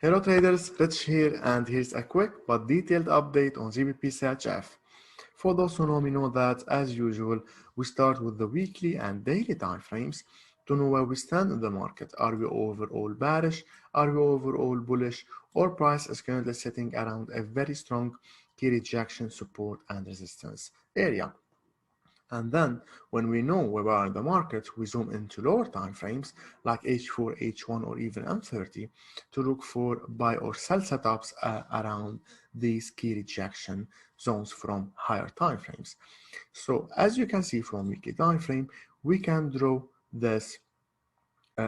Hello traders, Rich here, and here's a quick but detailed update on GBPCHF. For those who know me know that, as usual, we start with the weekly and daily time frames to know where we stand in the market. Are we overall bearish? Are we overall bullish? Or price is currently sitting around a very strong key rejection, support, and resistance area. And then when we know where we are in the market, we zoom into lower time frames like H4, H1, or even M30 to look for buy or sell setups around these key rejection zones from higher time frames. So as you can see from weekly time frame, we can draw this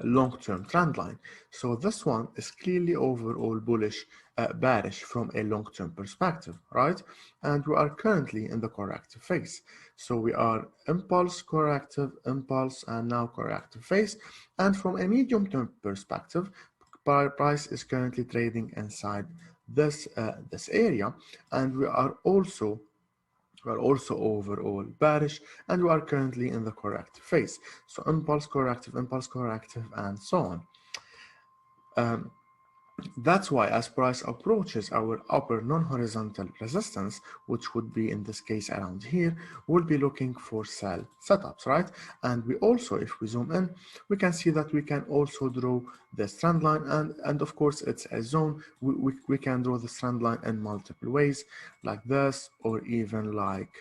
long-term trend line. So this one is clearly overall bullish, bearish from a long-term perspective, right? And we are currently in the corrective phase. So we are impulse, corrective, impulse, and now corrective phase. And from a medium-term perspective, price is currently trading inside this area, and we are also overall bearish, and we are currently in the corrective phase. So impulse corrective, and so on. That's why as price approaches our upper non-horizontal resistance, which would be in this case around here, we'll be looking for sell setups, right? And we also, if we zoom in, we can see that we can also draw this trend line, and of course it's a zone. We can draw this trend line in multiple ways, like this, or even like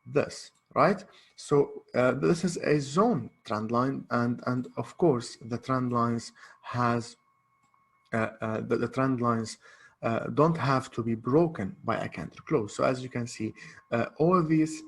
this, right? So this is a zone trend line, and of course the trend lines has the trend lines don't have to be broken by a candle close. So as you can see, all these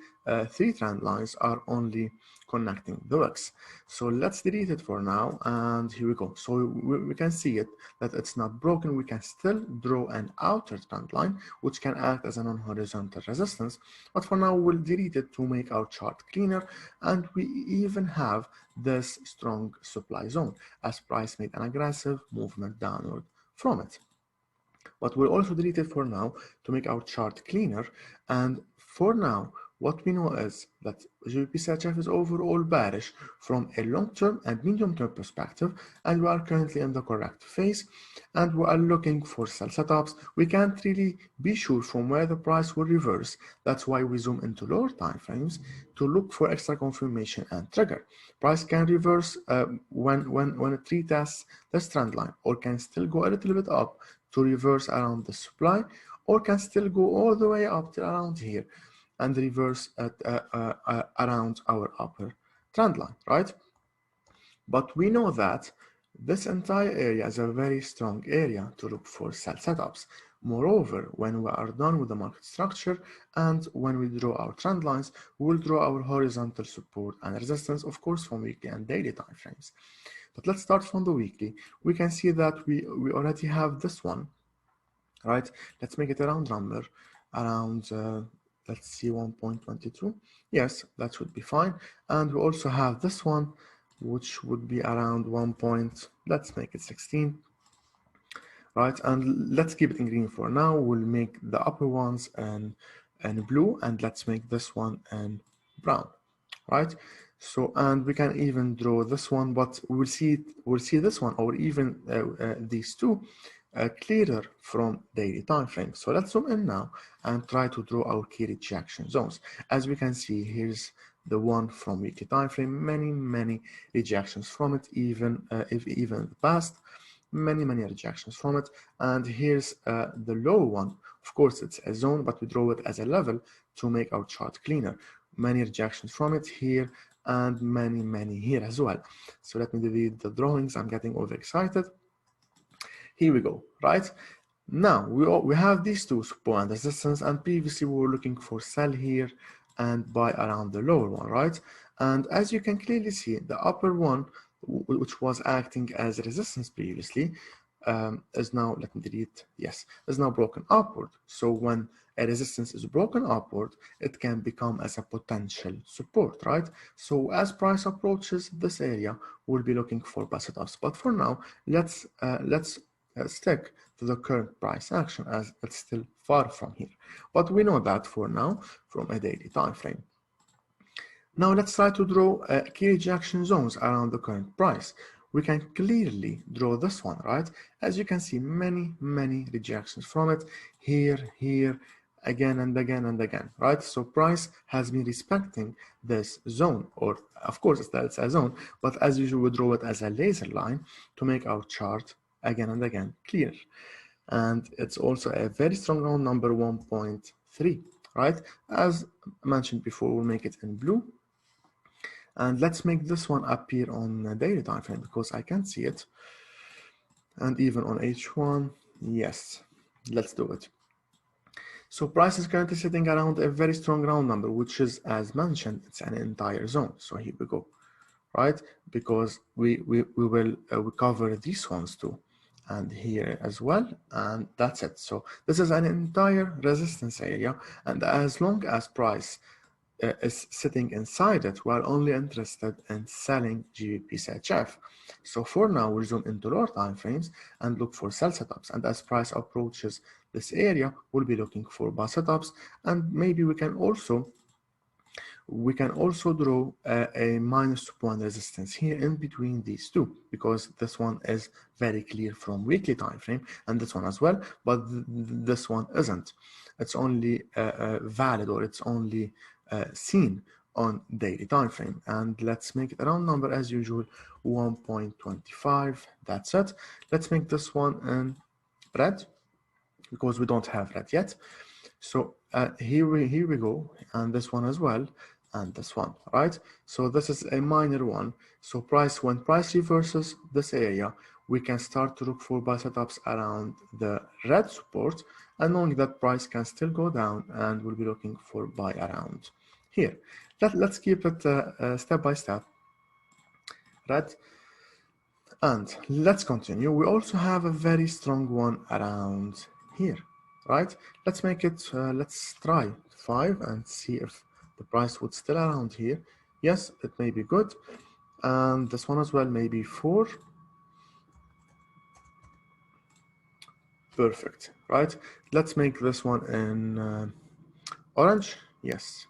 three trend lines are only connecting the wicks. So let's delete it for now, and here we go. So we can see it that it's not broken. We can still draw an outer trend line which can act as a non-horizontal resistance, but for now we'll delete it to make our chart cleaner. And we even have this strong supply zone as price made an aggressive movement downward from it. But we'll also delete it for now to make our chart cleaner. And for now, what we know is that GBPCHF is overall bearish from a long-term and medium-term perspective, and we are currently in the correct phase, and we are looking for sell setups. We can't really be sure from where the price will reverse. That's why we zoom into lower time frames to look for extra confirmation and trigger. Price can reverse when it retests this trend line, or can still go a little bit up to reverse around the supply, or can still go all the way up to around here and reverse at around our upper trend line, right? But we know that this entire area is a very strong area to look for sell setups. Moreover, when we are done with the market structure and when we draw our trend lines, we will draw our horizontal support and resistance, of course, from weekly and daily time frames. But let's start from the weekly. We can see that we already have this one, right? Let's make it a round number around let's see, 1.22. Yes, that should be fine. And we also have this one, which would be around let's make it 16, right? And let's keep it in green for now. We'll make the upper ones in blue, and let's make this one in brown, right? So, and we can even draw this one, but we'll see this one, or even these two, clearer from daily time frame. So let's zoom in now and try to draw our key rejection zones. As we can see, here's the one from weekly time frame. Many rejections from it, even in the past. Many rejections from it. And here's the lower one. Of course, it's a zone, but we draw it as a level to make our chart cleaner. Many rejections from it here, and many here as well. So let me delete the drawings. I'm getting overexcited. Here we go, right? Now we have these two, support and resistance, and previously we were looking for sell here and buy around the lower one, right? And as you can clearly see, the upper one, which was acting as resistance previously, is now, let me delete, yes, is now broken upward. So when a resistance is broken upward, it can become as a potential support, right? So as price approaches this area, we'll be looking for buy setups. But for now, let's stick to the current price action, as it's still far from here. But we know that for now from a daily time frame. Now let's try to draw key rejection zones around the current price. we can clearly draw this one, right? As you can see, many rejections from it, here, again and again and again, right? So price has been respecting this zone, or of course it's a zone, but as usual we draw it as a laser line to make our chart again and again clear. And it's also a very strong round number, 1.3, right? As mentioned before, we'll make it in blue. And let's make this one appear on a daily time frame because I can see it. And even on H1, yes, let's do it. So price is currently sitting around a very strong round number, which is, as mentioned, it's an entire zone. So here we go, right? Because we will cover these ones too, and here as well, and that's it. So this is an entire resistance area, and as long as price is sitting inside it, we're only interested in selling GBPCHF. So for now, we'll zoom into lower time frames and look for sell setups. And as price approaches this area, we'll be looking for buy setups. And maybe we can also draw a -1 resistance here in between these two, because this one is very clear from weekly time frame, and this one as well, but this one isn't. It's only valid, or it's only seen on daily time frame. And let's make it a round number as usual, 1.25. That's it. Let's make this one in red because we don't have red yet. So here we go, and this one as well, and this one, right? So this is a minor one. So when price reverses this area, we can start to look for buy setups around the red support, and knowing that price can still go down, and we'll be looking for buy around here. Let's keep it step by step, right? And let's continue. We also have a very strong one around here, right? Let's make it, let's try 5 and see if the price would still around here. Yes, it may be good. And this one as well, maybe 4. Perfect, right? Let's make this one in orange. Yes.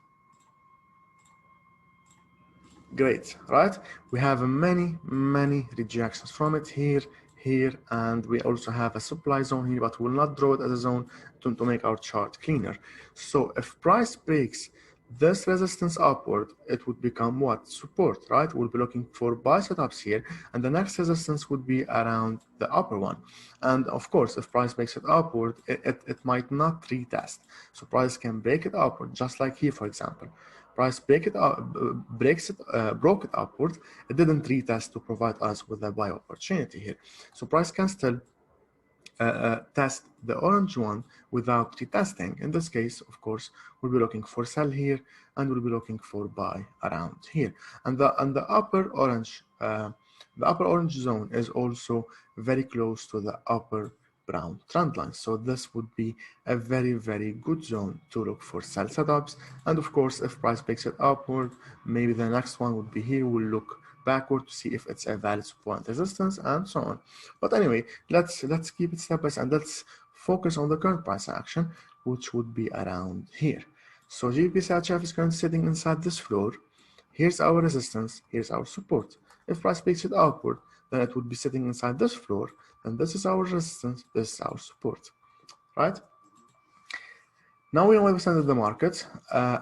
Great, right? We have many rejections from it here, and we also have a supply zone here, but we'll not draw it as a zone to make our chart cleaner. So if price breaks this resistance upward, it would become what? Support, right? We'll be looking for buy setups here, and the next resistance would be around the upper one. And of course, if price breaks it upward, it might not retest. So price can break it upward, just like here, for example. Price broke it upward. It didn't retest to provide us with a buy opportunity here. So price can still test the orange one without retesting. In this case, of course, we'll be looking for sell here, and we'll be looking for buy around here. And the upper orange zone is also very close to the upper brown trend line. So this would be a very good zone to look for sell setups. And of course, if price breaks it upward, maybe the next one would be here. We'll look backward to see if it's a valid support and resistance, and so on. But anyway, let's keep it step by step, and let's focus on the current price action, which would be around here. So GBPCHF is currently sitting inside this floor. Here's our resistance, here's our support. If price breaks it upward, then it would be sitting inside this floor, and this is our resistance, this is our support, right? Now we understand the market,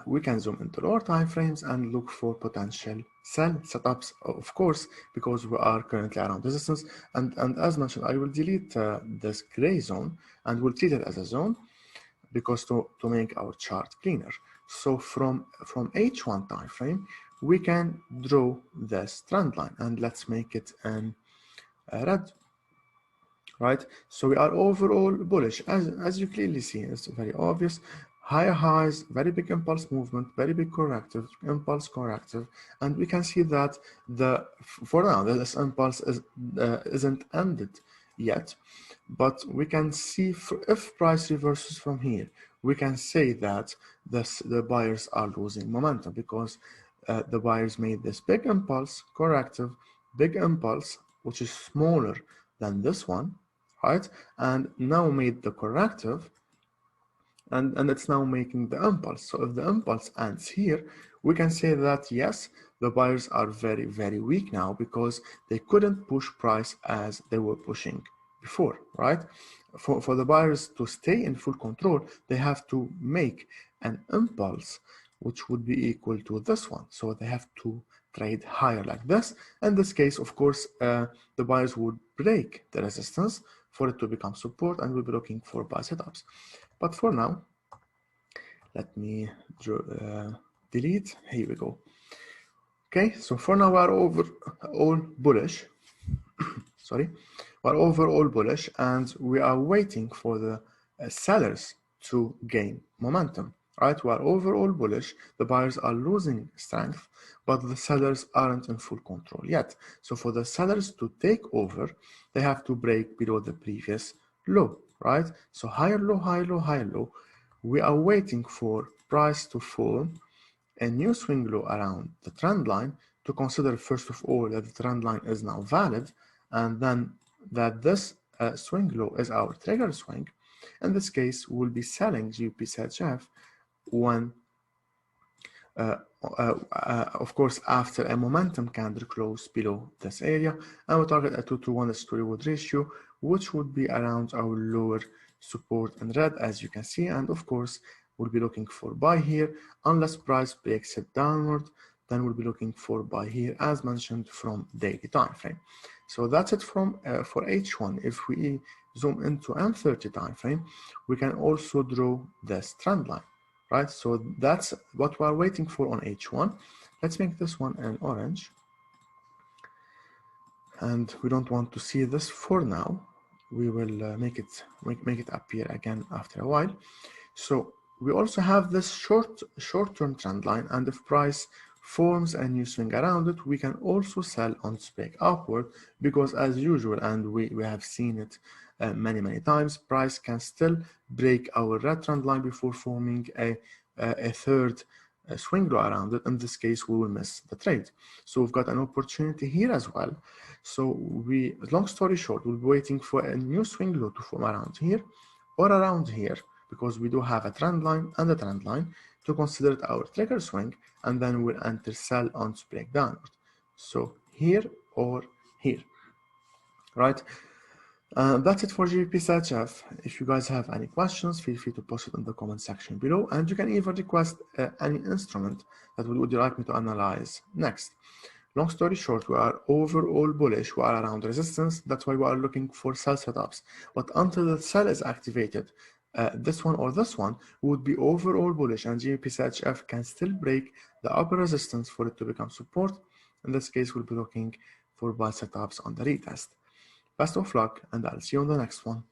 we can zoom into lower time frames and look for potential sell setups, of course, because we are currently around resistance. And as mentioned, I will delete this gray zone and we'll treat it as a zone, because to make our chart cleaner. So from H1 time frame, we can draw this trend line, and let's make it in red. Right, so we are overall bullish, as you clearly see. It's very obvious. Higher highs, very big impulse movement, very big corrective, impulse corrective, and we can see that for now this impulse isn't ended yet, but we can see if price reverses from here, we can say that the buyers are losing momentum, because the buyers made this big impulse corrective, big impulse, which is smaller than this one, right? And now made the corrective, and it's now making the impulse. So if the impulse ends here, we can say that yes, the buyers are very, very weak now because they couldn't push price as they were pushing before, right? For the buyers to stay in full control, they have to make an impulse which would be equal to this one. So they have to trade higher like this. In this case, of course, the buyers would break the resistance for it to become support, and we'll be looking for buy setups. But for now, let me delete. Here we go. Okay, so for now we are overall bullish. Sorry, we're overall bullish, and we are waiting for the sellers to gain momentum. Right, we are overall bullish. The buyers are losing strength, but the sellers aren't in full control yet. So for the sellers to take over, they have to break below the previous low. Right, so higher low, higher low, higher low. We are waiting for price to form a new swing low around the trend line to consider, first of all, that the trend line is now valid, and then that this swing low is our trigger swing. In this case, we'll be selling GBPCHF when of course, after a momentum candle close below this area, and we target a 2-to-1 risk to reward ratio, which would be around our lower support in red, as you can see. And of course, we'll be looking for buy here. Unless price breaks it downward, then we'll be looking for buy here, as mentioned, from daily time frame. So that's it from for H1. If we zoom into M30 time frame, we can also draw this trend line. Right, so that's what we're waiting for on H1. Let's make this one an orange. And we don't want to see this for now. We will make it appear again after a while. So we also have this short-term trend line, and if price forms a new swing around it, we can also sell on its break upward, because as usual, and we have seen it many times, price can still break our red trend line before forming a third swing low around it. In this case, we will miss the trade. So we've got an opportunity here as well. So long story short, we'll be waiting for a new swing low to form around here or around here, because we do have a trend line and a trend line to consider it our trigger swing, and then we'll enter sell on its break downward. So here or here, right? That's it for GBPCHF. If you guys have any questions, feel free to post it in the comment section below, and you can even request any instrument that would you like me to analyze next. Long story short, we are overall bullish. We are around resistance. That's why we are looking for sell setups. But until the sell is activated, this one or this one would be overall bullish, and GBPCHF can still break the upper resistance for it to become support. In this case, we'll be looking for buy setups on the retest. Best of luck, and I'll see you on the next one.